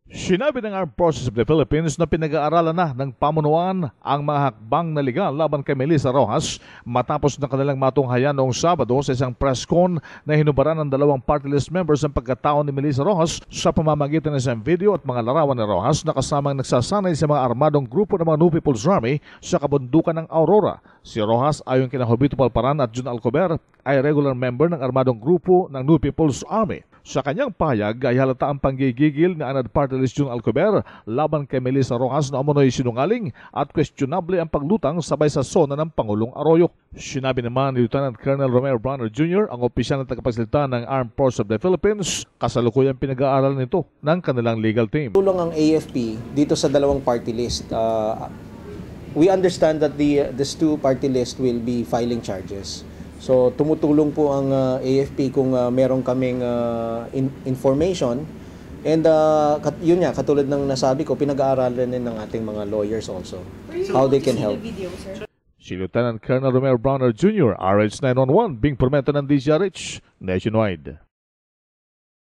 Sinabi ng Armed Forces of the Philippines na pinag-aaralan na ng pamunuan ang mga hakbang na legal laban kay Melissa Roxas matapos na kanilang matunghayan noong Sabado sa isang press con na hinubaran ng dalawang party list members ang pagkataon ni Melissa Roxas sa pamamagitan ng isang video at mga larawan ni Roxas na kasamang nagsasanay sa mga armadong grupo ng mga New People's Army sa kabundukan ng Aurora. Si Roxas ayon kina Jovito Palparan at Jun Alcober ay regular member ng armadong grupo ng New People's Army. Sa kanyang pahayag ay halata ang panggigigil ni Anad Party List Jun Alcober laban kay Melissa Roxas na umunoy sinungaling at questionable ang paglutang sabay sa sona ng Pangulong Arroyo. Sinabi naman ni Lieutenant Colonel Romeo Bronner Jr., ang opisyal na tagapagsalita ng Armed Forces of the Philippines, kasalukuyang pinag-aaralan nito ng kanilang legal team. Tulong ang AFP dito sa dalawang party list. We understand that these two party list will be filing charges. So tumutulong po ang AFP kung meron kaming information, and yun nga, katulad ng nasabi ko, pinag-aaralan din ng ating mga lawyers also how they can help. Si Lieutenant Colonel Romeo Bronner Jr., RH 911, Bing Pormento ng DZRH Nationwide.